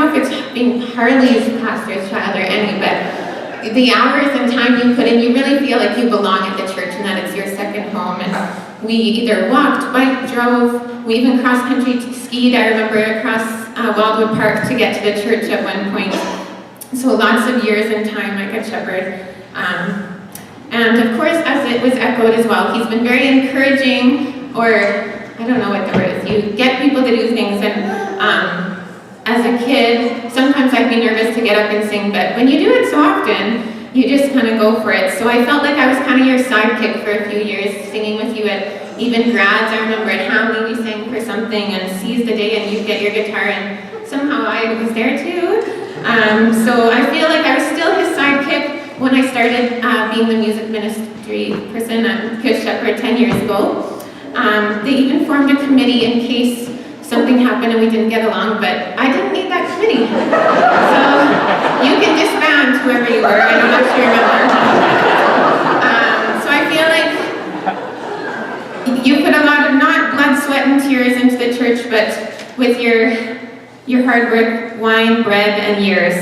know if it's being Harley's pastor's child or any, but the hours and time you put in, you really feel like you belong at the church and that it's your second home. And we either walked, biked, drove, we even cross-country skied, I remember, across Wildwood Park to get to the church at one point. So lots of years and time at Good Shepherd. And of course, as it was echoed as well, he's been very encouraging, or I don't know what the word is, you get people to do things, and as a kid, sometimes I'd be nervous to get up and sing, but when you do it so often, you just kind of go for it. So I felt like I was kind of your sidekick for a few years, singing with you at even grads. I remember at Harley we sang for something, and Seize the Day, and you'd get your guitar, and somehow I was there too. So I feel like I was still his sidekick when I started being the music ministry person at Good Shepherd 10 years ago. They even formed a committee in case something happened and we didn't get along, but I didn't need that committee. So you can disband whoever you were, I don't actually remember. So I feel like you put a lot of not blood, sweat, and tears into the church, but with your hard work, wine, bread, and years.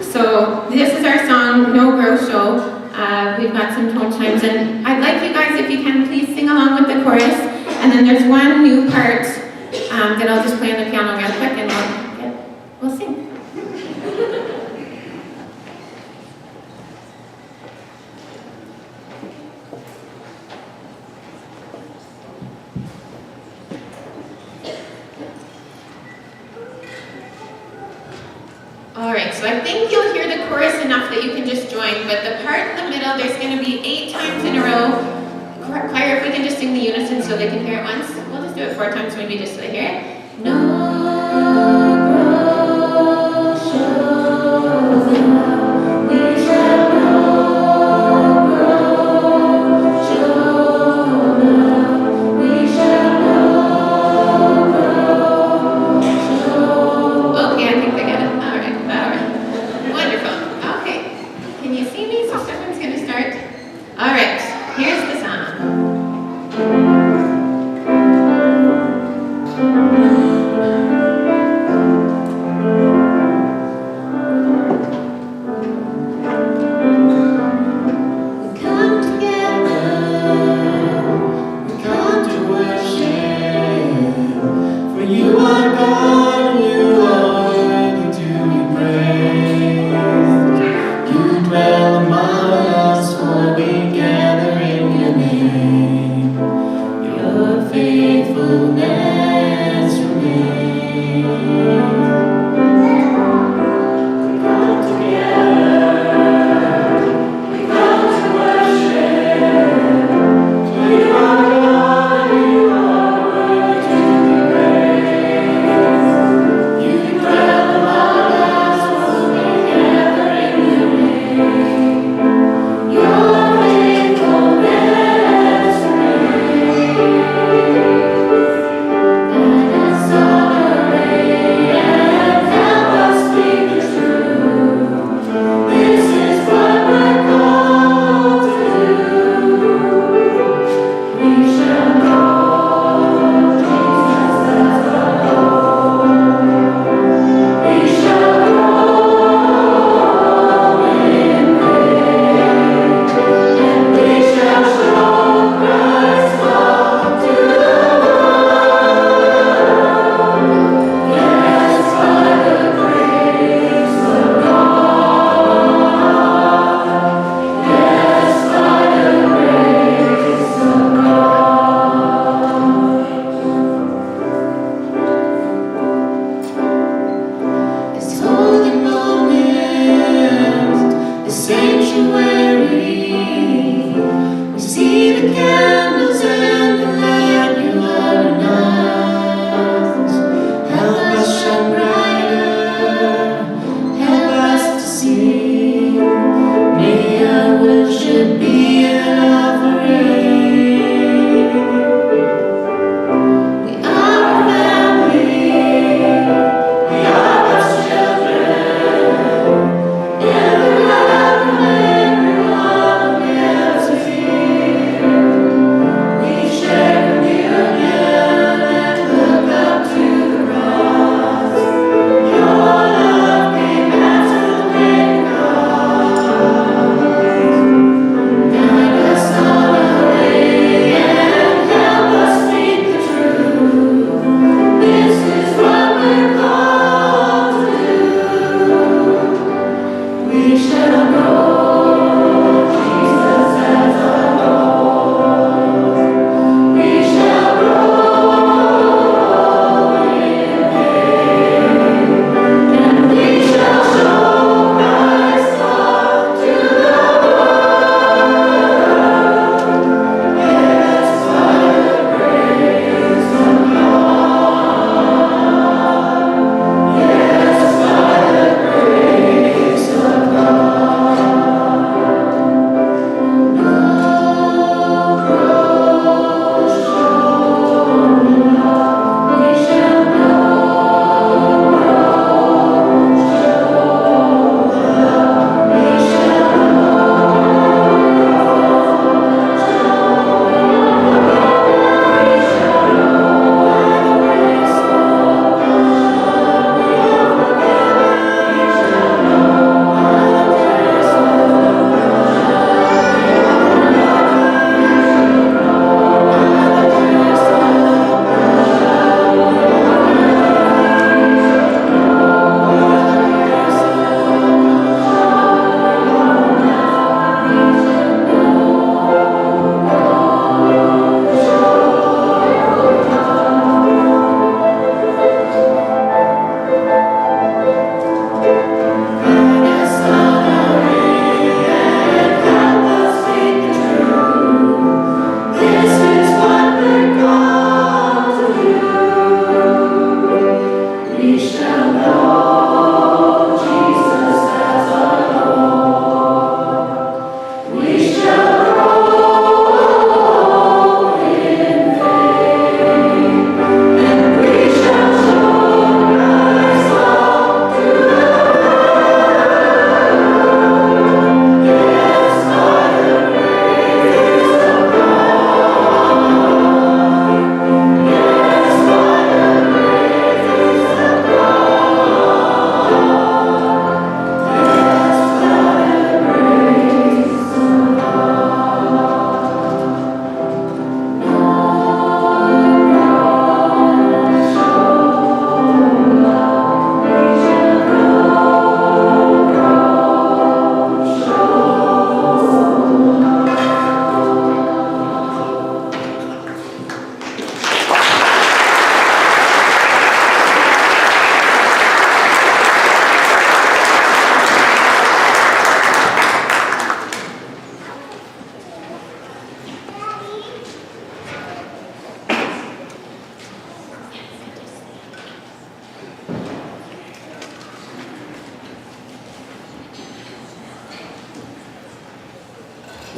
So this is our song, No Grow Show. We've got some tone chimes, and I'd like you guys, if you can, please sing along with the chorus. And then there's one new part that I'll just play on the piano real quick, and we'll sing. All right, so I think you'll hear the chorus enough that you can just join, but the part in the middle, there's going to be 8 times in a row. Choir, if we can just sing the unison so they can hear it once. We'll just do it 4 times, maybe just so they hear it. No.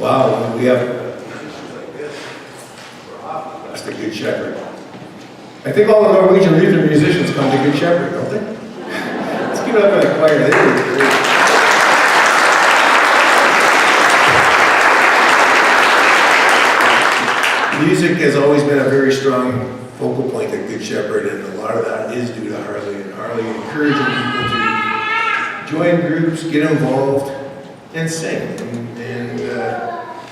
Wow, we have, that's the Good Shepherd. I think all the Norwegian Lutheran musicians come to Good Shepherd, don't they? Let's give it up for the choir. They did great. Music has always been a very strong focal point at Good Shepherd, and a lot of that is due to Harley, and Harley encouraging people to join groups, get involved, and sing. And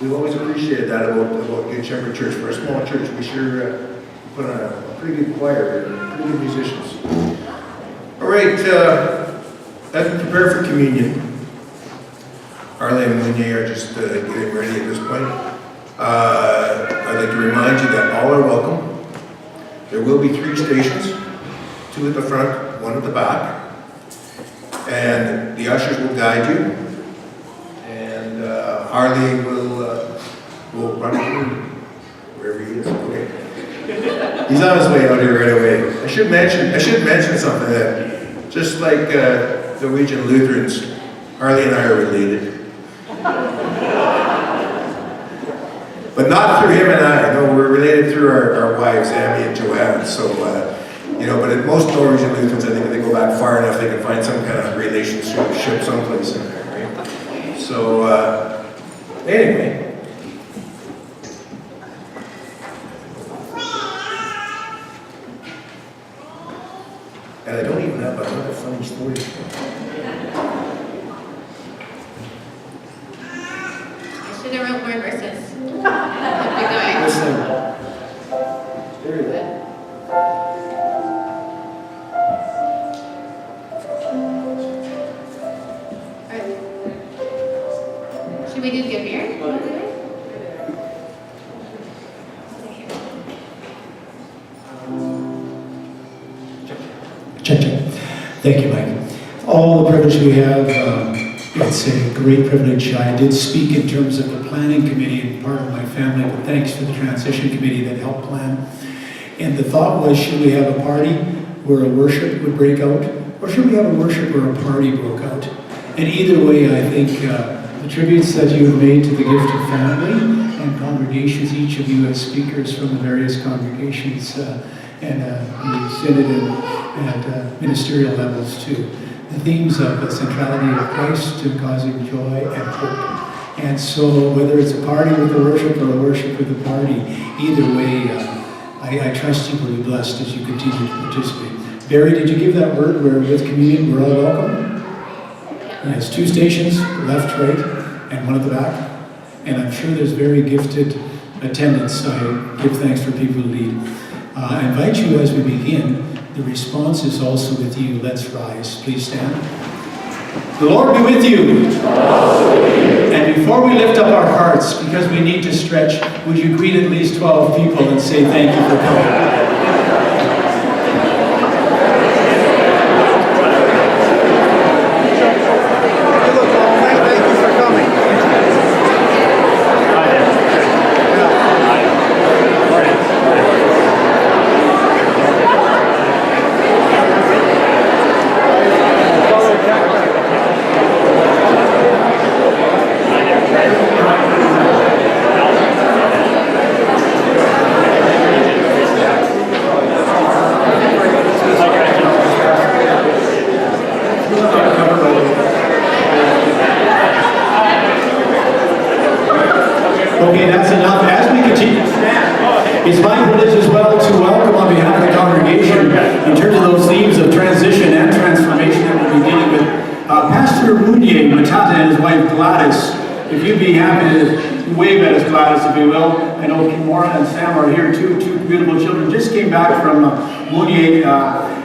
we've always appreciated that about Good Shepherd Church. For a small church, we sure put on a pretty good choir and pretty good musicians. All right, as we prepare for communion, Harley and Munye are just getting ready at this point. I'd like to remind you that all are welcome. There will be 3 stations, 2 at the front, 1 at the back. And the ushers will guide you. And Harley will run through wherever he is. Okay. He's on his way out here right away. I should mention something that just like Norwegian Lutherans, Harley and I are related. But not through him and I. No, we're related through our wives, Amy and Joanne. So, but at most Norwegian Lutherans, I think if they go back far enough, they can find some kind of relationship someplace in there, right? So, anyway. And I don't even have another funny story. I should have wrote more verses. Keep going. Listen. Very good. Should we do give beer? Check. Thank you, Mike. All the privilege we have, it's a great privilege. I did speak in terms of the planning committee and part of my family, but thanks to the transition committee that helped plan. And the thought was, should we have a party where a worship would break out, or should we have a worship where a party broke out? And either way, I think the tributes that you have made to the gift of family and congregations, each of you as speakers from the various congregations, and the synod and ministerial levels too. The themes of the centrality of Christ to causing joy and hope. And so whether it's a party with a worship or a worship with a party, either way, I trust you will be blessed as you continue to participate. Barry, did you give that word where with communion we're all welcome? Yes, 2 stations, left, right, and 1 at the back. And I'm sure there's very gifted attendants. I give thanks for people who lead. I invite you as we begin. The response is also with you. Let's rise. Please stand. The Lord be with you. And before we lift up our hearts, because we need to stretch, would you greet at least 12 people and say thank you for coming? Okay, that's enough. As we continue to stand, it's my privilege as well to welcome on behalf of the congregation, in terms of those themes of transition and transformation that we'll be dealing with, Pastor Munye Matata and his wife Gladys. If you'd be happy to wave at us, Gladys, if you will. I know Kimora and Sam are here too, 2 beautiful children. Just came back from Munye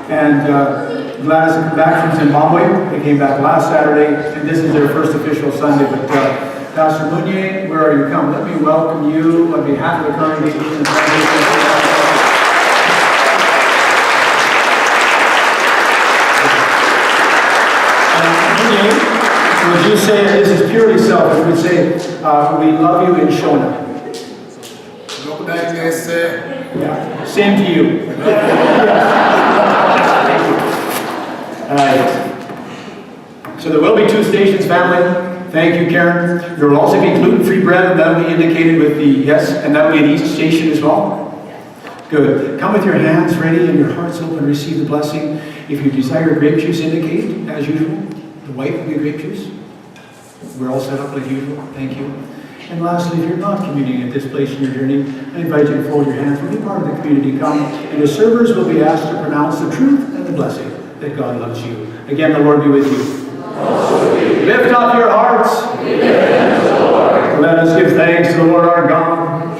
and Gladys came back from Zimbabwe. They came back last Saturday, and this is their first official Sunday. But Pastor Munye, where are you come? Let me welcome you on behalf of the congregation. Would you say, this is purely selfish, would say, we love you in Shona. Yeah, same to you. All right. So there will be 2 stations, family. Thank you, Karen. There will also be gluten-free bread, and that will be indicated with the yes, and that will be at each station as well. Good. Come with your hands ready and your hearts open, receive the blessing. If you desire grape juice, indicate, as usual. The white will be grape juice. We're all set up like usual. Thank you. And lastly, if you're not communing at this place in your journey, I invite you to fold your hands and be part of the community. Come, and the servers will be asked to pronounce the truth and the blessing that God loves you. Again, the Lord be with you. Lift up your hearts. Let us give thanks to the Lord our God.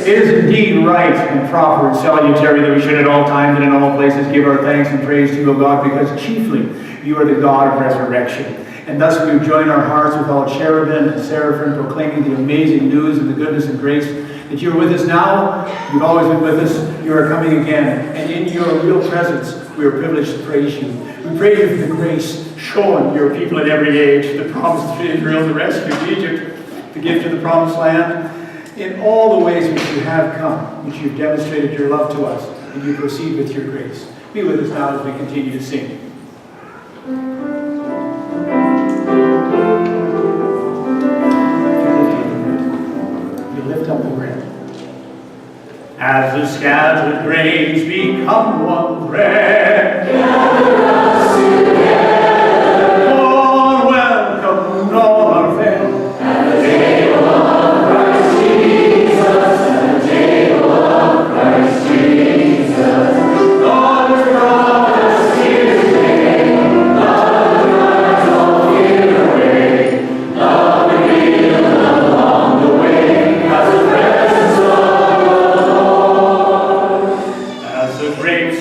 It is indeed right and proper and salutary that we should at all times and in all places give our thanks and praise to you, O God, because chiefly you are the God of resurrection. And thus we join our hearts with all cherubim and seraphim, proclaiming the amazing news of the goodness and grace that you are with us now. You've always been with us. You are coming again. And in your real presence, we are privileged to praise you. We pray you for the grace shown your people at every age, the promise to Israel, the rescue of Egypt, the gift of the promised land, in all the ways which you have come, which you've demonstrated your love to us, and you proceed with your grace. Be with us now as we continue to sing. You lift up the bread. As the scattered grains become one bread, gather us together. All welcome, all are fed. At the table of Christ Jesus, at the table of Christ Jesus. God has brought us here today. Love drives all fear away. Love revealed along the way as the presence of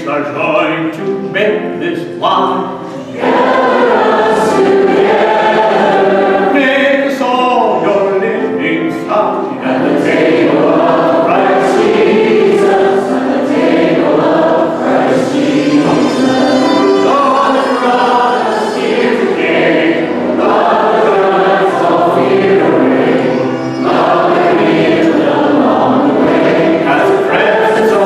are joined to make this wine. Gather us together. Make us all your living sign. At the table of Christ Jesus. At the table of Christ Jesus. God has brought us here today. Love drives all fear away. Love revealed along the way as the presence of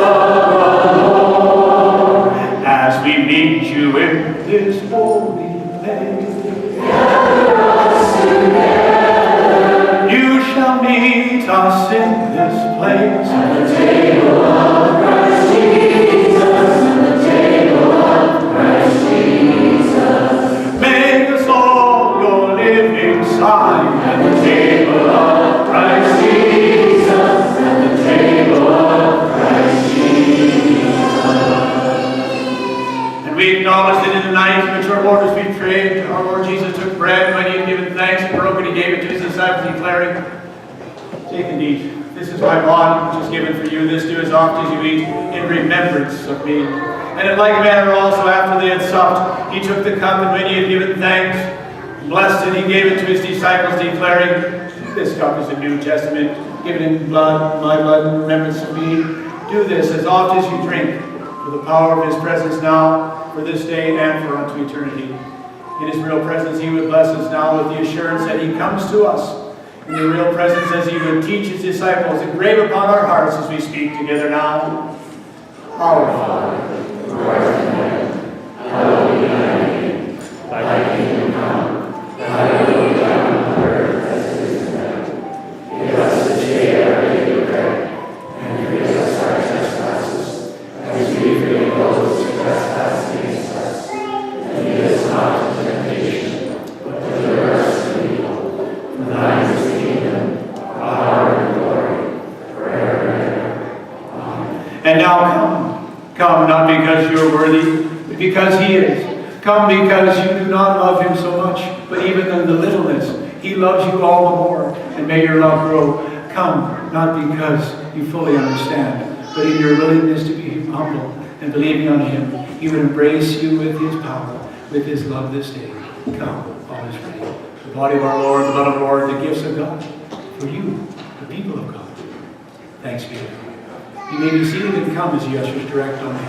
we meet you in this holy place. Gather us together. You shall meet us in this place. At the table of Christ Jesus. At the table of Christ Jesus. Make us all your living sign. At the table of Christ Jesus. At the table of Christ Jesus. We acknowledge that in the night in which our Lord was betrayed, our Lord Jesus took bread, when he had given thanks and broken, he gave it to his disciples, declaring, "Take and eat. This is my body, which is given for you. This do as oft as you eat, in remembrance of me." And in like manner also, after they had supped, he took the cup, and when he had given thanks, blessed it, he gave it to his disciples, declaring, "This cup is the New Testament, given in blood, my blood, in remembrance of me. Do this as oft as you drink, for the power of his presence now, for this day and for unto eternity." In his real presence, he would bless us now with the assurance that he comes to us. In the real presence, as he would teach his disciples, engrave upon our hearts as we speak together now. Our Father, who art in heaven, hallowed be thy name. Thy kingdom come, thy will be done on earth as it is in heaven. Give us this day our daily bread, and forgive us our trespasses, as we forgive those who trespass against us. And lead us not into temptation, but deliver us from evil. For thine is the kingdom, power, and glory, forever and ever. Amen. And now come not because you are worthy, but because he is. Come because you do not love him so much, but even in the littleness, he loves you all the more, and may your love grow. Come not because you fully understand, but in your willingness to be humble and believing on him, he would embrace you with his power, with his love this day. Come, all is ready. The body of our Lord, the blood of the Lord, the gifts of God, for you, the people of God. Thanks be to God. You may be seated and come as the ushers direct on me.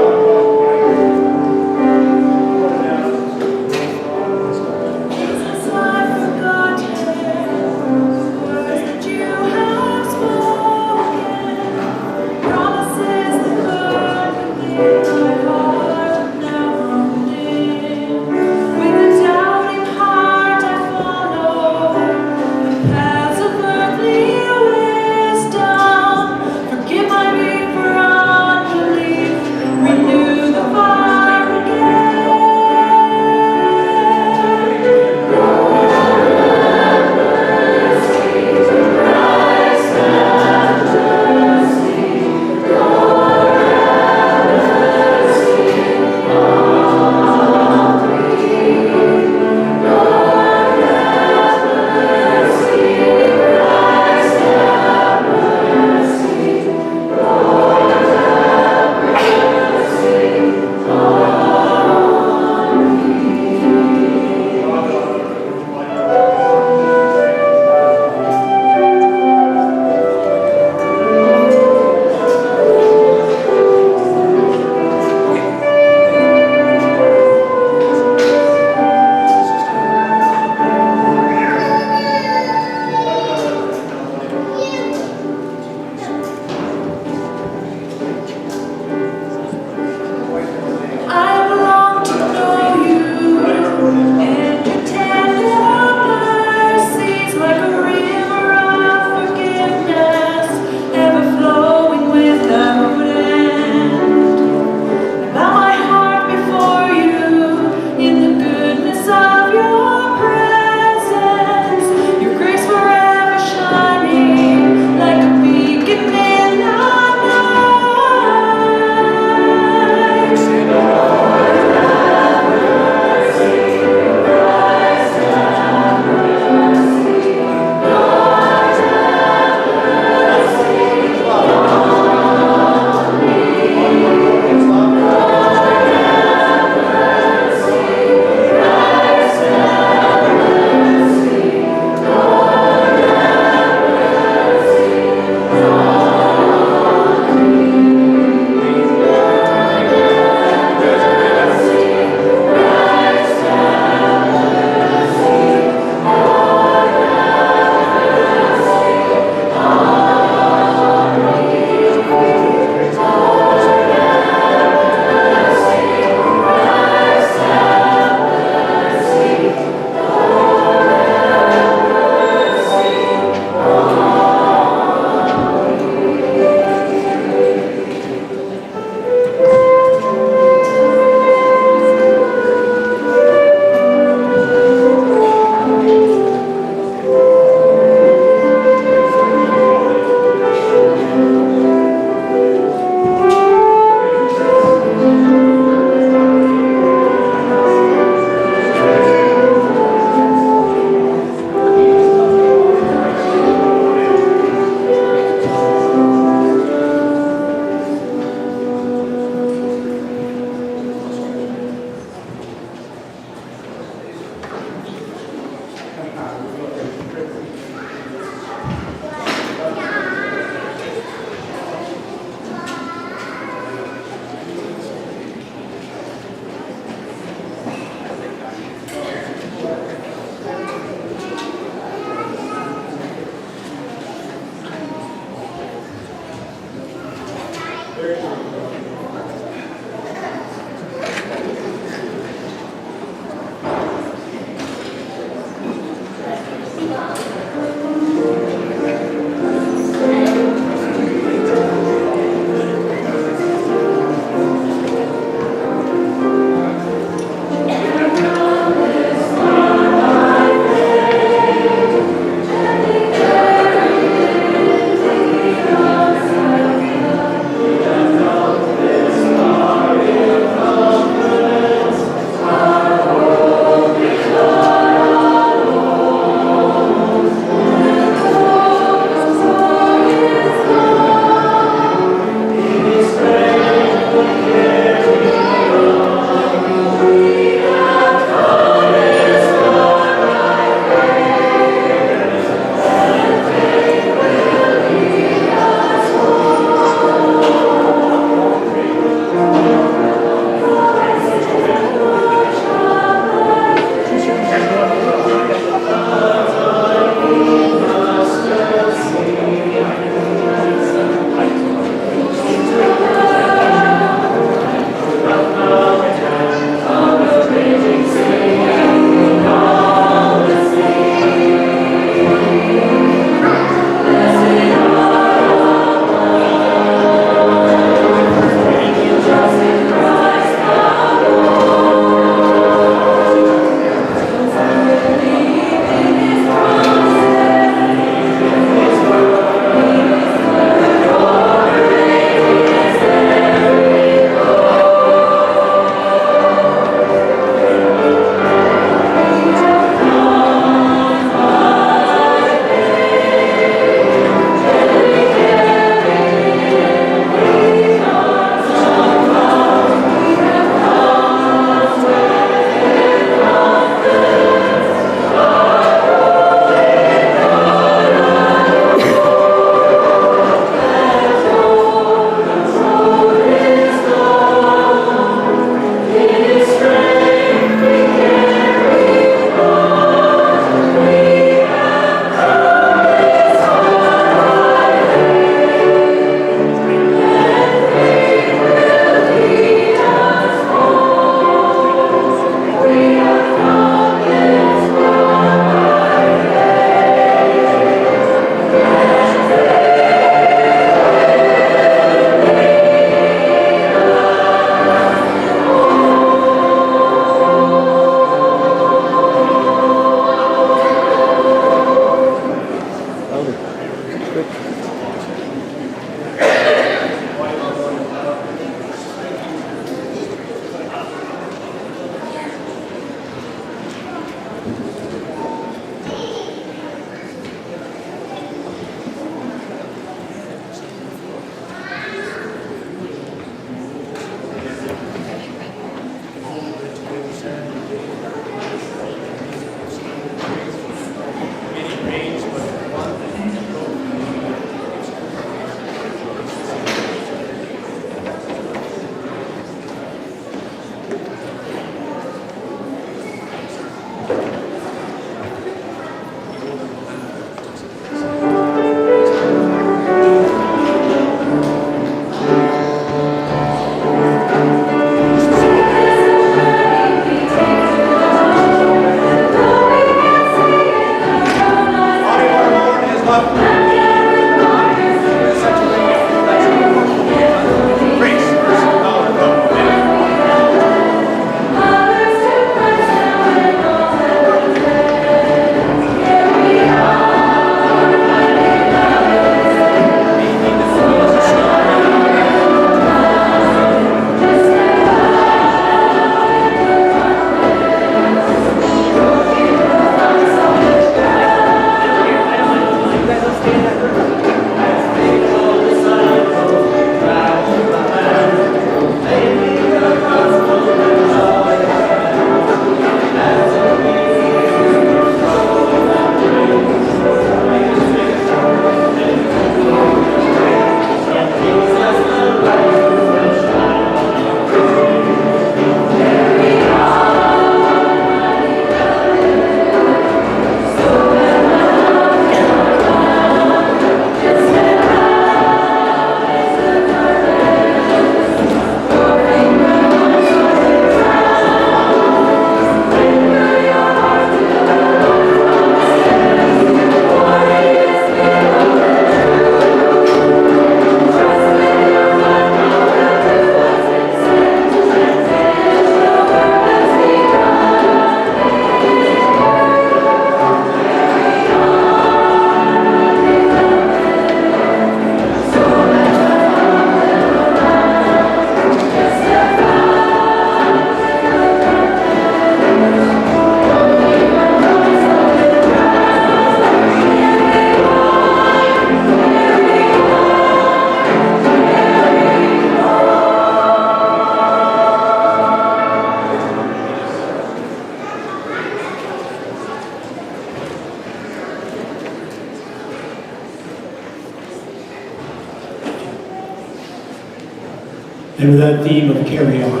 And with that theme of carry on,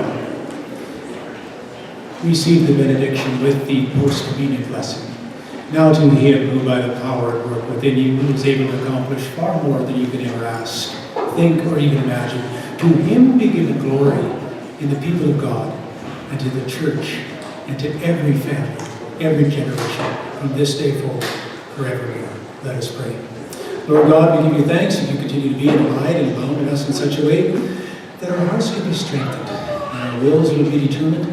receive the benediction with the post-communion blessing. Now to him who by the power at work within you is able to accomplish far more than you can ever ask, think, or even imagine. To him be given glory in the people of God, and to the church, and to every family, every generation, from this day forward, forevermore. Let us pray. Lord God, we give you thanks that you continue to be and abide and abound in us in such a way that our hearts will be strengthened, and our wills will be determined,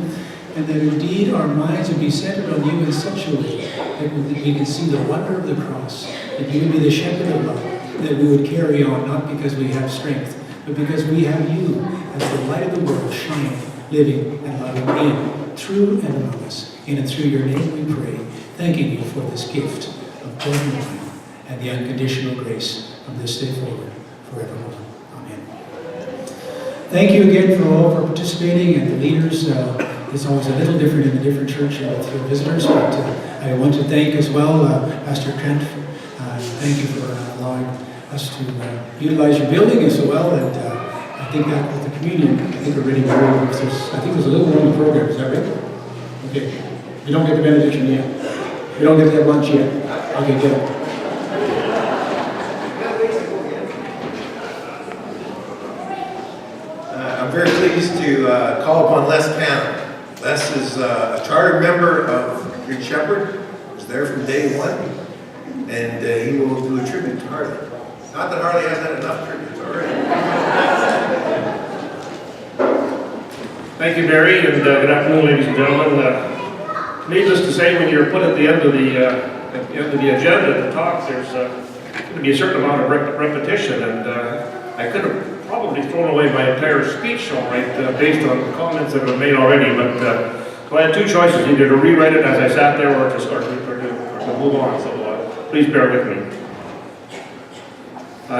and that indeed our minds will be centered on you in such a way that we can see the wonder of the cross, that you would be the shepherd of love, that we would carry on not because we have strength, but because we have you as the light of the world shining, living, and loving in, through and among us. In and through your name we pray, thanking you for this gift of bread and wine and the unconditional grace from this day forward, forevermore. Amen. Thank you again for all for participating, and the leaders. It's always a little different in a different church with your visitors, but I want to thank as well Pastor Trent. Thank you for allowing us to utilize your building as well, and I think that with the communion, I think we're ready to go. I think there's a little more in the program, is that right? Okay. We don't get the benediction yet. We don't get to have lunch yet. Okay, good. I'm very pleased to call upon Les Pannell. Les is a charter member of Good Shepherd. He was there from day one, and he will do a tribute to Harley. Not that Harley hasn't had enough tributes already. Thank you, Barry, and good afternoon, ladies and gentlemen. Needless to say, when you're put at the end of the agenda to talk, there's going to be a certain amount of repetition, and I could have probably thrown away my entire speech, all right, based on the comments that have been made already. But so I had two choices: either to rewrite it as I sat there, or to move on. So please bear with me.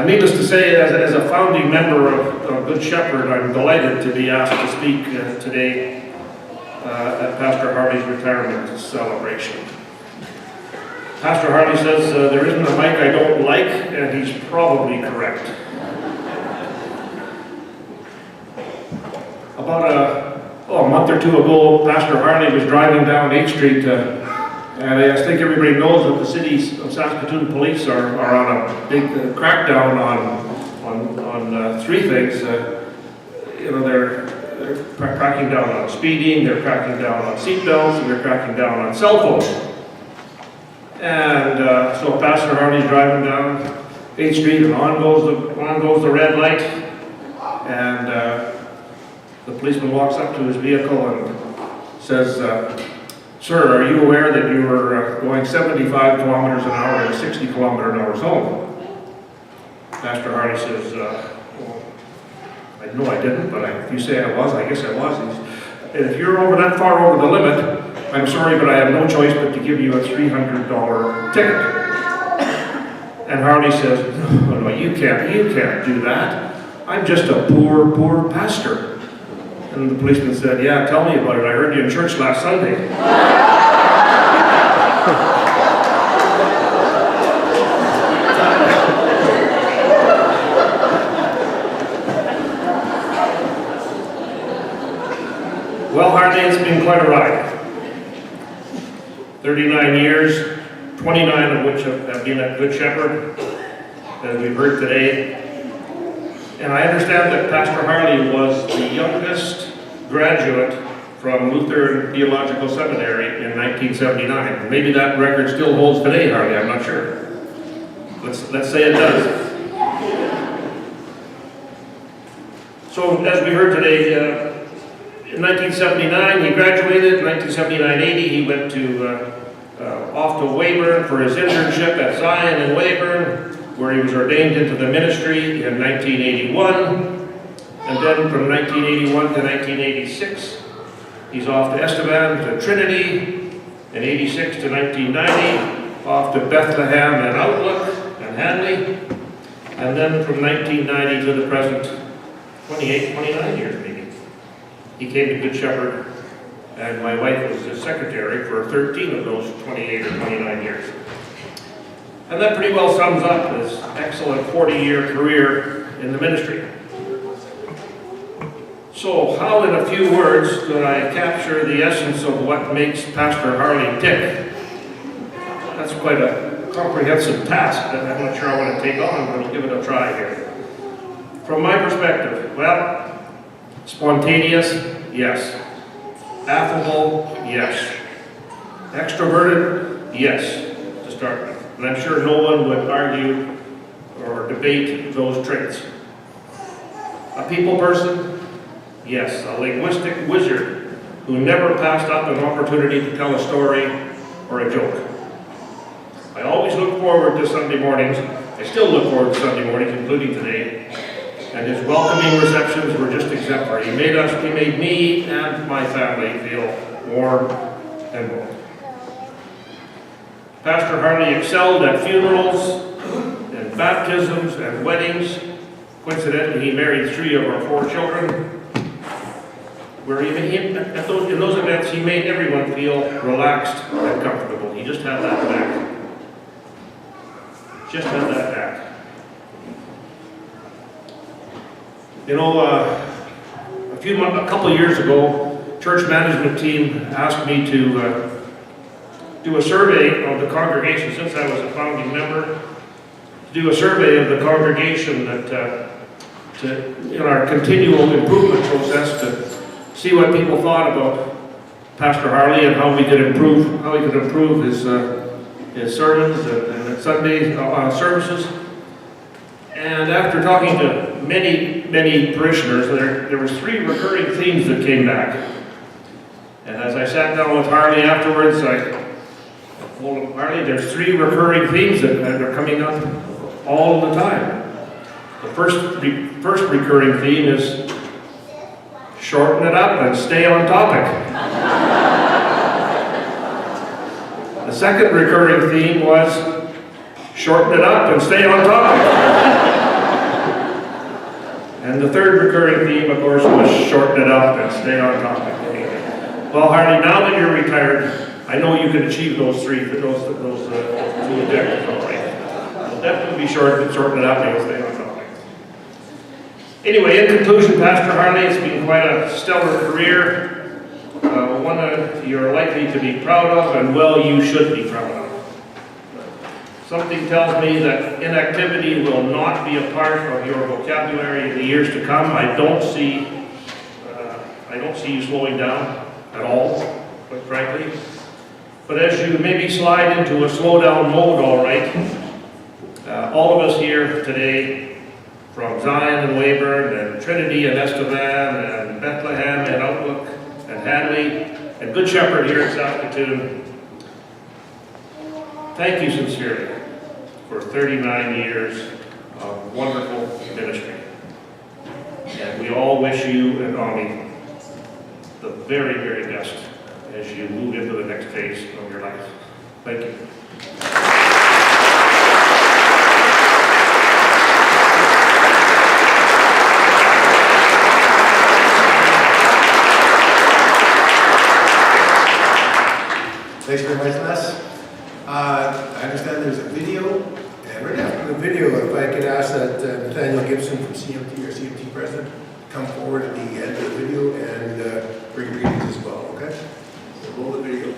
Needless to say, as a founding member of Good Shepherd, I'm delighted to be asked to speak today at Pastor Harley's retirement celebration. Pastor Harley says there isn't a mic I don't like, and he's probably correct. About a month or two ago, Pastor Harley was driving down 8th Street, and I think everybody knows that the city of Saskatoon police are on a big crackdown on three things. They're cracking down on speeding, they're cracking down on seatbelts, and they're cracking down on cell phones. And so Pastor Harley's driving down 8th Street, and on goes the red light, and the policeman walks up to his vehicle and says, "Sir, are you aware that you were going 75 kilometers an hour in a 60 kilometer an hour zone?" Pastor Harley says, "Well, I know I didn't, but if you say I was, I guess I was." And if you're over that far over the limit, I'm sorry, but I have no choice but to give you a $300 ticket. And Harley says, "No, you can't do that. I'm just a poor pastor." And the policeman said, "Yeah, tell me about it. I heard you in church last Sunday." Well, Harley, it's been quite a ride. 39 years, 29 of which have been at Good Shepherd, as we've heard today. And I understand that Pastor Harley was the youngest graduate from Lutheran Theological Seminary in 1979. Maybe that record still holds today, Harley, I'm not sure. Let's say it does. So, as we heard today, in 1979 he graduated. In 1979-80 he went to off to Weyburn for his internship at Zion in Weyburn, where he was ordained into the ministry in 1981. And then from 1981 to 1986, he's off to Estevan, to Trinity, in 86 to 1990, off to Bethlehem and Outlook and Hanley, and then from 1990 to the present, 29 years maybe. He came to Good Shepherd, and my wife was his secretary for 13 of those 28 or 29 years. And that pretty well sums up his excellent 40-year career in the ministry. So how in a few words could I capture the essence of what makes Pastor Harley tick? That's quite a comprehensive task that I'm not sure I want to take on, but I'll give it a try here. From my perspective, well, spontaneous, yes. Affable, yes. Extroverted, yes, to start with. And I'm sure no one would argue or debate those traits. A people person, yes. A linguistic wizard who never passed up an opportunity to tell a story or a joke. I always look forward to Sunday mornings. I still look forward to Sunday mornings, including today. And his welcoming receptions were just exemplary. He made me and my family feel warm and welcome. Pastor Harley excelled at funerals and baptisms and weddings. Coincidentally, he married 3 of our 4 children. Where in those events, he made everyone feel relaxed and comfortable. He just had that knack. Just had that knack. You know, a couple of years ago, church management team asked me to do a survey of the congregation, since I was a founding member, to do a survey of the congregation in our continual improvement process to see what people thought about Pastor Harley and how we could improve his sermons and Sunday services. And after talking to many parishioners, there was 3 recurring themes that came back. And as I sat down with Harley afterwards, I told him, Harley, there's 3 recurring themes that are coming up all the time. The first recurring theme is shorten it up and stay on topic. The second recurring theme was shorten it up and stay on topic. And the third recurring theme, of course, was shorten it up and stay on topic. Well, Harley, now that you're retired, I know you can achieve those 2 objectives, all right. It'll definitely be shorten it up and stay on topic. Anyway, in conclusion, Pastor Harley, it's been quite a stellar career, one that you're likely to be proud of, and well, you should be proud of. Something tells me that inactivity will not be a part of your vocabulary in the years to come. I don't see you slowing down at all, quite frankly. But as you maybe slide into a slow down mode, all right, all of us here today, from Zion and Weyburn, and Trinity and Estevan, and Bethlehem and Outlook, and Hadley, and Good Shepherd here in Saskatoon, thank you sincerely for 39 years of wonderful ministry. And we all wish you and Ami the very, very best as you move into the next phase of your life. Thank you. Thanks very much, Les. I understand there's a video, and right after the video, if I could ask that Nathaniel Gibson from CMT or CMT President come forward at the end of the video and bring greetings as well, okay? So roll the video.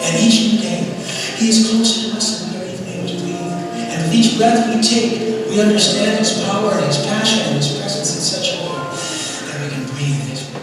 And each new day, He is closer to us than we are even able to breathe. And with each breath we take, we understand His power and His passion and His presence in such a way that we can breathe in His word.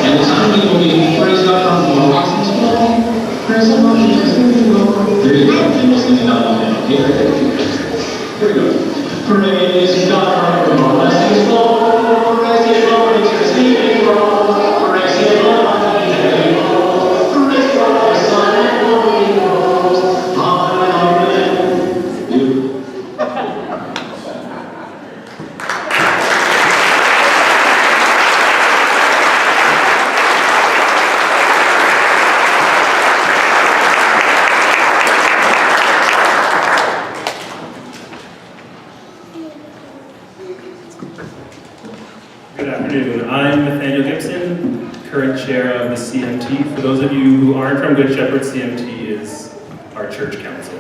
And the time we will be praised up from Roxy's floor. Praise the Lord, there you go. And we'll sing it out loud. Okay? Here we go. Praise God from Roxy's floor. Praise Him, Lord, it's your saving throne. Praise Him, Lord, praise God, the Son and Holy Ghost. Amen. Beautiful. Good afternoon. I'm Nathaniel Gibson, current chair of the CMT. For those of you who aren't from Good Shepherd, CMT is our church council.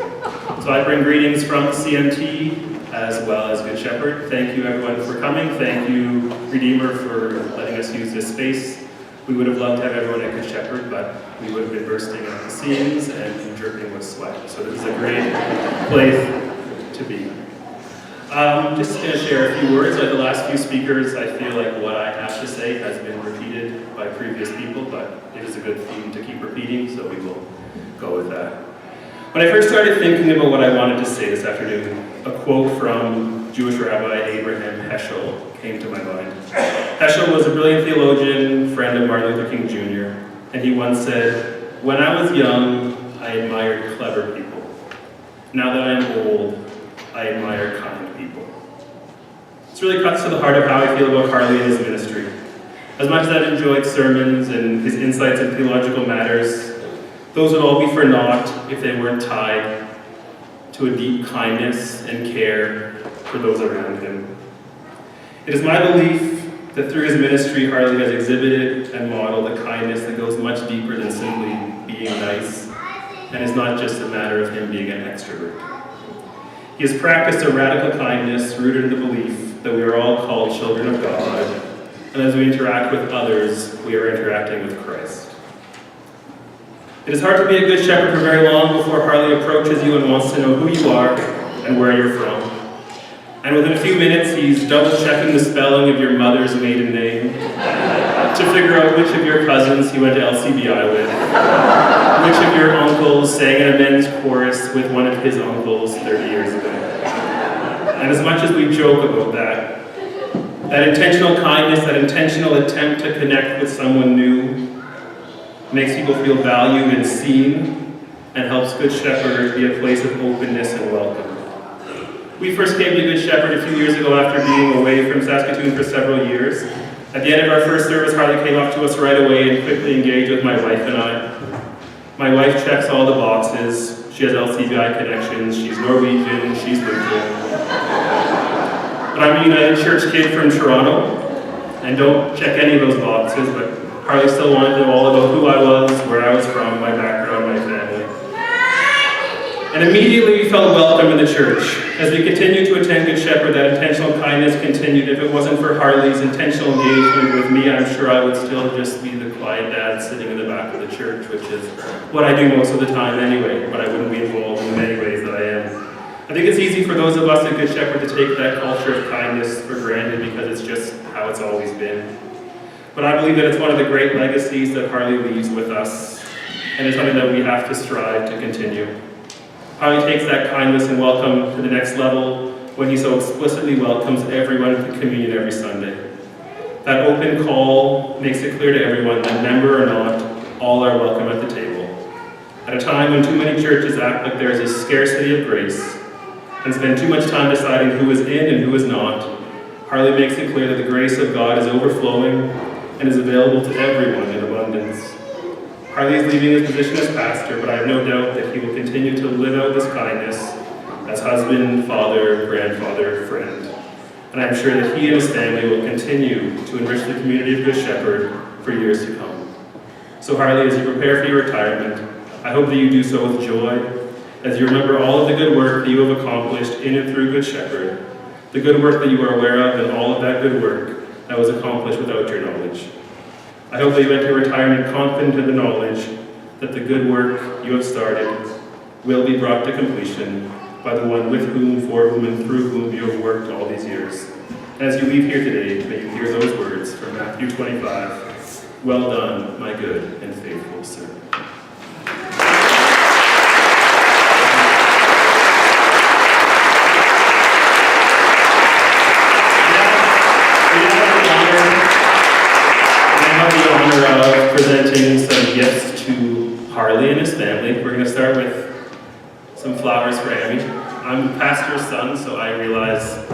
So I bring greetings from the CMT as well as Good Shepherd. Thank you everyone for coming. Thank you Redeemer for letting us use this space. We would have loved to have everyone at Good Shepherd, but we would have been bursting at the seams and dripping with sweat. So this is a great place to be. Just going to share a few words. Like the last few speakers, I feel like what I have to say has been repeated by previous people, but it is a good theme to keep repeating, so we will go with that. When I first started thinking about what I wanted to say this afternoon, a quote from Jewish Rabbi Abraham Heschel came to my mind. Heschel was a brilliant theologian, friend of Martin Luther King Jr., and he once said, "When I was young, I admired clever people. Now that I am old, I admire kind people." This really cuts to the heart of how I feel about Harley and his ministry. As much as I've enjoyed sermons and his insights in theological matters, those would all be for naught if they weren't tied to a deep kindness and care for those around him. It is my belief that through his ministry, Harley has exhibited and modeled a kindness that goes much deeper than simply being nice, and is not just a matter of him being an extrovert. He has practiced a radical kindness rooted in the belief that we are all called children of God, and as we interact with others, we are interacting with Christ. It is hard to be a good shepherd for very long before Harley approaches you and wants to know who you are and where you're from. And within a few minutes, he's double-checking the spelling of your mother's maiden name to figure out which of your cousins he went to LCBI with, which of your uncles sang in a men's chorus with one of his uncles 30 years ago. And as much as we joke about that intentional kindness, that intentional attempt to connect with someone new, makes people feel valued and seen, and helps Good Shepherd be a place of openness and welcome. We first came to Good Shepherd a few years ago after being away from Saskatoon for several years. At the end of our first service, Harley came up to us right away and quickly engaged with my wife and I. My wife checks all the boxes. She has LCBI connections, she's Norwegian, she's Lutheran. But I'm a United Church kid from Toronto, and don't check any of those boxes, but Harley still wanted to know all about who I was, where I was from, my background, my family. And immediately we felt welcome in the church. As we continued to attend Good Shepherd, that intentional kindness continued. If it wasn't for Harley's intentional engagement with me, I'm sure I would still just be the quiet dad sitting in the back of the church, which is what I do most of the time anyway, but I wouldn't be involved in the many ways that I am. I think it's easy for those of us at Good Shepherd to take that culture of kindness for granted because it's just how it's always been. But I believe that it's one of the great legacies that Harley leaves with us, and it's something that we have to strive to continue. Harley takes that kindness and welcome to the next level when he so explicitly welcomes everyone to communion every Sunday. That open call makes it clear to everyone that, member or not, all are welcome at the table. At a time when too many churches act like there is a scarcity of grace and spend too much time deciding who is in and who is not, Harley makes it clear that the grace of God is overflowing and is available to everyone in abundance. Harley is leaving his position as pastor, but I have no doubt that he will continue to live out this kindness as husband, father, grandfather, friend. And I'm sure that he and his family will continue to enrich the community of Good Shepherd for years to come. So Harley, as you prepare for your retirement, I hope that you do so with joy, as you remember all of the good work that you have accomplished in and through Good Shepherd, the good work that you are aware of, and all of that good work that was accomplished without your knowledge. I hope that you enter retirement confident in the knowledge that the good work you have started will be brought to completion by the one with whom, for whom, and through whom you have worked all these years. And as you leave here today, may you hear those words from Matthew 25, "Well done, my good and faithful servant." Presenting some gifts to Harley and his family. We're going to start with some flowers for Amy. I'm the pastor's son, so I realize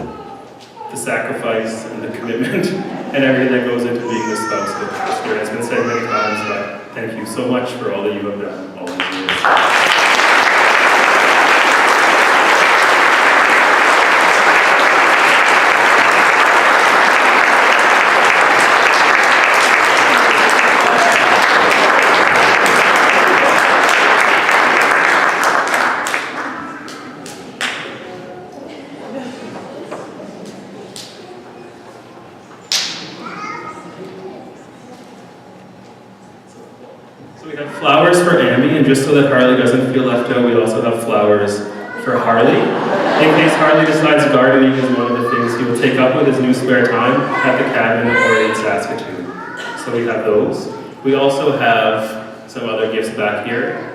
the sacrifice and the commitment and everything that goes into being the spouse of the pastor. It's been said many times, but thank you so much for all that you have done all these years. Flowers for Amy, and just so that Harley doesn't feel left out, we also have flowers for Harley. In case Harley decides gardening is one of the things he will take up with his new spare time at the cabin or in Saskatoon. So we have those. We also have some other gifts back here.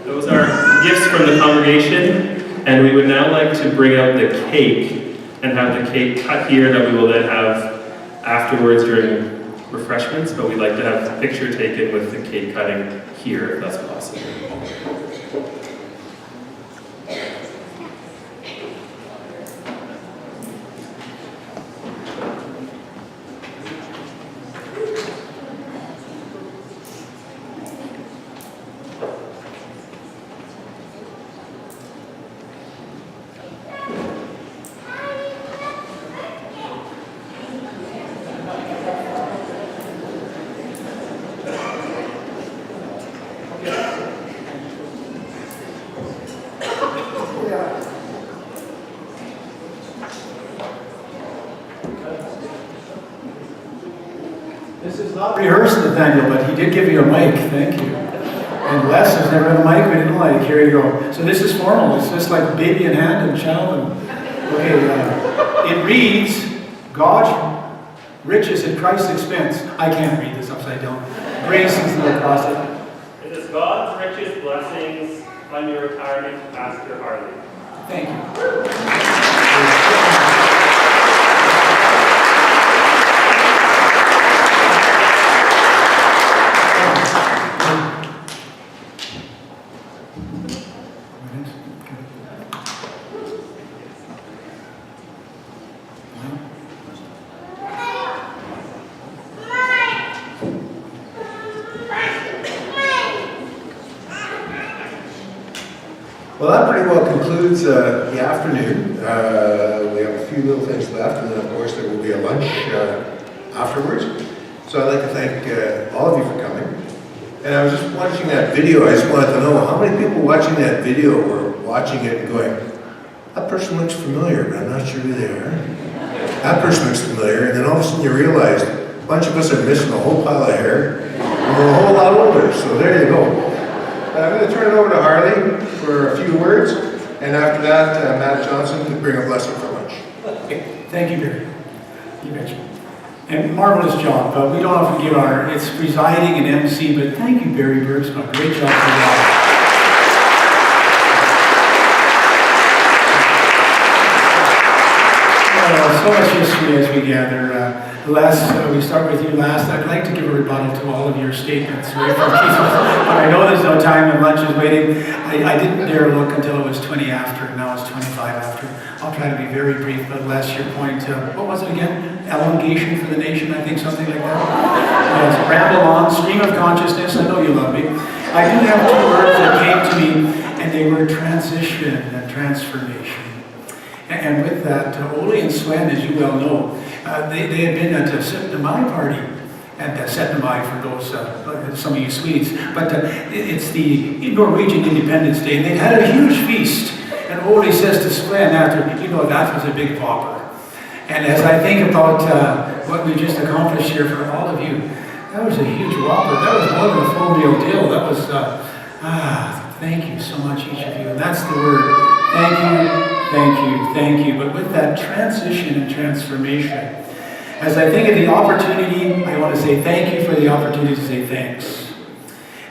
Those are gifts from the congregation, and we would now like to bring out the cake and have the cake cut here that we will then have afterwards during refreshments, but we'd like to have a picture taken with the cake cutting here if that's possible. This is not rehearsed, Nathaniel, but he did give you a mic. Thank you. And Les has never had a mic we didn't like. Here you go. So this is formal. It's just like baby in hand and child. Okay, it reads, God's riches at Christ's expense. I can't read this upside down. Grace is the across it. It is God's richest blessings on your retirement, Pastor Harley. Thank you. Well, that pretty well concludes the afternoon. We have a few little things left, and then of course there will be a lunch afterwards. So I'd like to thank all of you for coming. And I was just watching that video. I just wanted to know how many people watching that video were watching it and going, that person looks familiar, but I'm not sure who they are. That person looks familiar, and then all of a sudden you realize a bunch of us are missing a whole pile of hair, and we're a whole lot older, so there you go. I'm going to turn it over to Harley for a few words, and after that, Matt Johnson to bring a blessing for lunch. Okay. Thank you, Barry. You betcha. And marvelous job. We don't often give it's presiding and MC, but thank you, Barry Bergsma. Great job for that. So much history as we gather. Les, we start with you last. I'd like to give a rebuttal to all of your statements, right, from Jesus. But I know there's no time and lunch is waiting. I didn't dare look until it was 20 after, and now it's 25 after. I'll try to be very brief, but Les, your point, what was it again? Elongation for the nation, I think, something like that. Yes, ramble on, stream of consciousness. I know you love me. I do have two words that came to me, and they were transition and transformation. And with that, Ole and Sven, as you well know, they had been at a September party, at September for those, some of you Swedes, but it's the Norwegian Independence Day, and they had a huge feast. And Ole says to Sven after, that was a big popper. And as I think about what we just accomplished here for all of you, that was a huge whopper. That was more than a full meal deal. That was, thank you so much, each of you. And that's the word. Thank you. Thank you, thank you. But with that transition and transformation, as I think of the opportunity, I want to say thank you for the opportunity to say thanks.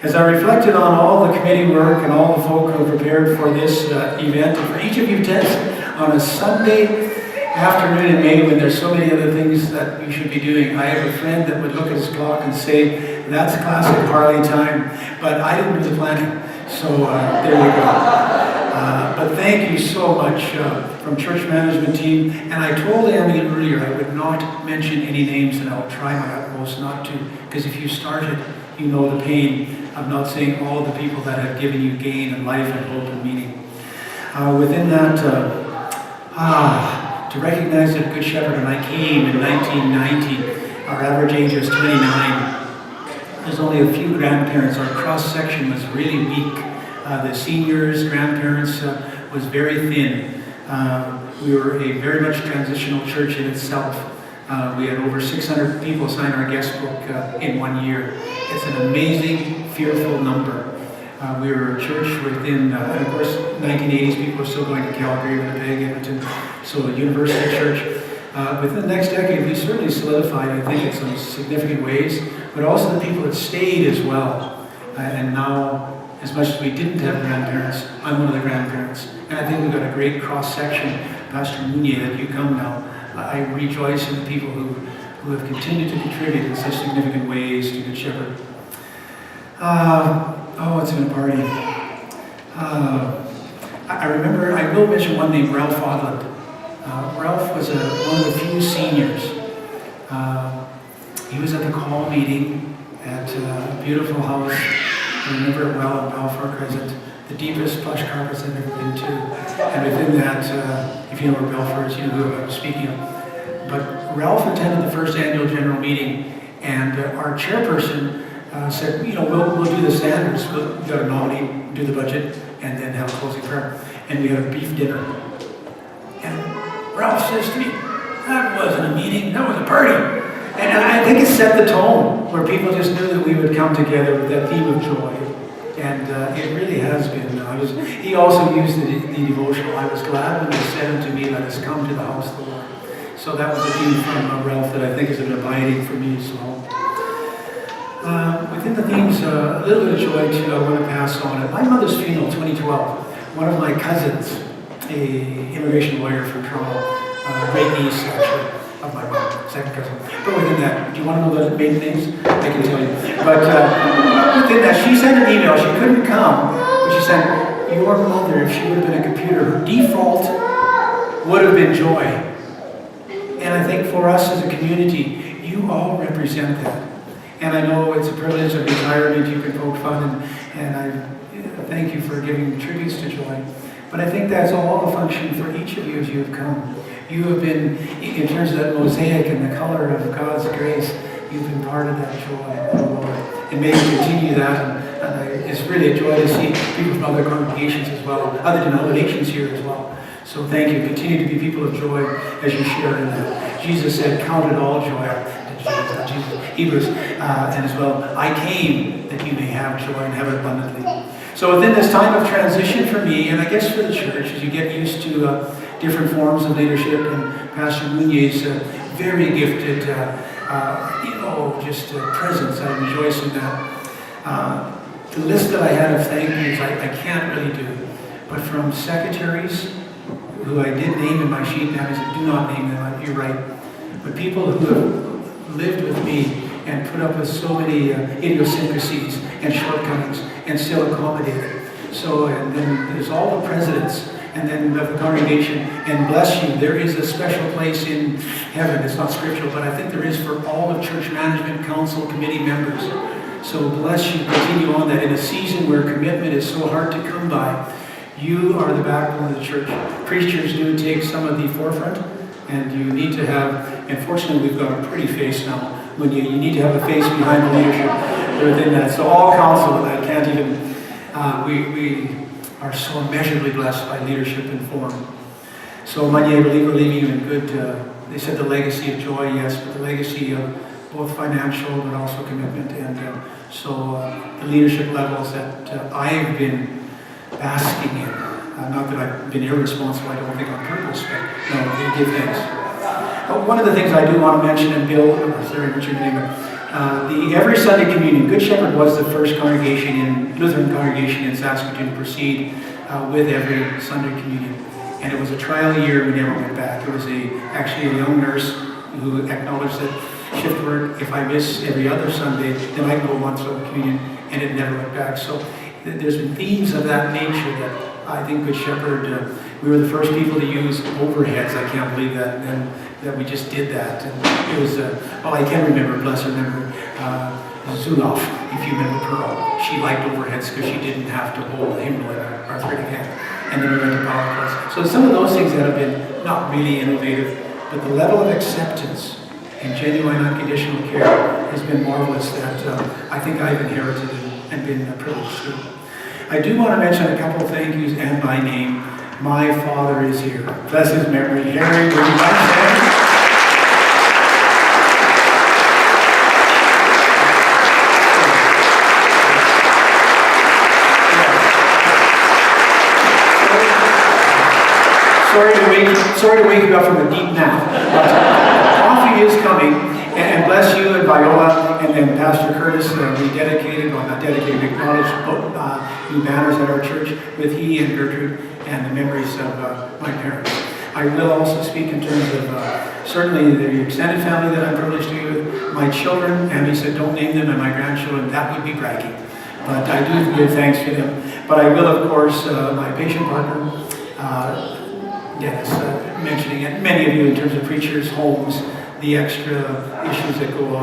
As I reflected on all the committee work and all the folk who prepared for this event, and for each of you on a Sunday afternoon in May when there's so many other things that we should be doing, I have a friend that would look at his clock and say, that's classic Harley time, but I didn't do the planning. So there you go. But thank you so much from church management team. And I told Andy earlier I would not mention any names, and I'll try my utmost not to, because if you started, you know the pain of not saying all the people that have given you gain and life and hope and meaning. Within that, to recognize that Good Shepherd, and I came in 1990, our average age was 29. There's only a few grandparents. Our cross-section was really weak. The seniors, grandparents was very thin. We were a very much transitional church in itself. We had over 600 people sign our guest book in 1 year. It's an amazing, fearful number. We were a church within, and of course, 1980s, people were still going to Calgary, Winnipeg, Edmonton, so a university church. Within the next decade, we certainly solidified, I think, in some significant ways, but also the people that stayed as well. And now, as much as we didn't have grandparents, I'm one of the grandparents. And I think we've got a great cross-section. Pastor Mounier, that you come now, I rejoice in the people who have continued to contribute in such significant ways to Good Shepherd. It's been a party. I remember, I will mention one named Ralph Odland. Ralph was one of the few seniors. He was at the call meeting at a beautiful house. I remember it well in Balfour Crescent, the deepest plush carpets I've ever been to. And within that, if you know where Balfour is, you know who I'm speaking of. But Ralph attended the first annual general meeting, and our chairperson said, we'll do the standards. We've got to nominate, do the budget, and then have a closing prayer. And we had a beef dinner. And Ralph says to me, that wasn't a meeting, that was a party. And I think it set the tone where people just knew that we would come together with that theme of joy. And it really has been. He also used the devotional, I was glad when they said unto me, let us come to the house of the Lord. So that was a theme from Ralph that I think is an abiding for me as well. Within the themes, a little bit of joy too, I want to pass on. At my mother's funeral, 2012, one of my cousins, a immigration lawyer from Toronto, great niece actually, of my mom, second cousin. But within that, do you want to know the maiden names? I can tell you. But within that, she sent an email, she couldn't come, but she said, your mother, if she would have been a computer, her default would have been joy. And I think for us as a community, you all represent that. And I know it's a privilege of retirement, you can poke fun, and I thank you for giving tributes to joy. But I think that's all a function for each of you as you have come. You have been, in terms of that mosaic and the color of God's grace, you've been part of that joy, oh Lord. And may you continue that, and it's really a joy to see people from other congregations as well, other denominations here as well. So thank you. Continue to be people of joy as you share in that. Jesus said, count it all joy. Hebrews, and as well, I came that you may have joy and have it abundantly. So within this time of transition for me, and I guess for the church, as you get used to different forms of leadership, and Pastor Munier's very gifted, just presence, I rejoice in that. The list that I had of thank yous, I can't really do, but from secretaries, who I did name in my sheet, and I said, do not name them, you're right, but people who have lived with me and put up with so many idiosyncrasies and shortcomings and still accommodated. So, and then there's all the presidents and then of the congregation, and bless you, there is a special place in heaven. It's not scriptural, but I think there is for all of church management, council, committee members. So bless you, continue on that in a season where commitment is so hard to come by. You are the backbone of the church. Preachers do take some of the forefront, and you need to have, and fortunately we've got a pretty face now, when you need to have a face behind the leadership within that. So all counsel, and I can't even, we are so immeasurably blessed by leadership and form. So Manye, I believe we're leaving you in good, they said the legacy of joy, yes, but the legacy of both financial but also commitment. And the leadership levels that I've been basking in. Not that I've been irresponsible, I don't think on purpose, but no, we give thanks. One of the things I do want to mention, and Bill, sorry, what's your name? The Every Sunday Communion. Good Shepherd was the first Lutheran congregation in Saskatoon to proceed with every Sunday Communion. And it was a trial year, we never went back. It was actually a young nurse who acknowledged that shift work, if I miss every other Sunday, then I can go once over communion, and it never went back. So there's been themes of that nature that I think Good Shepherd, we were the first people to use overheads. I can't believe that, and that we just did that. And it was, I can remember, bless her memory, Zuloff, if you remember Pearl. She liked overheads because she didn't have to hold the hymnal in her arthritic hand. And then we went to power class. So some of those things that have been not really innovative, but the level of acceptance and genuine unconditional care has been marvelous that I think I've inherited and been privileged to. I do want to mention a couple of thank yous and by name. My father is here. Bless his memory. Harry, would you like to stand? Sorry to wake you up from a deep nap. But coffee is coming, and bless you and Viola, and then Pastor Curtis. We dedicated, well not dedicated, acknowledged new banners at our church with he and Gertrude and the memories of my parents. I will also speak in terms of certainly the extended family that I'm privileged to be with. My children, Amy said don't name them, and my grandchildren, that would be bragging. But I do give thanks for them. But I will, of course, my patient partner, Dennis, mentioning it, many of you in terms of preachers' homes, the extra issues that go on.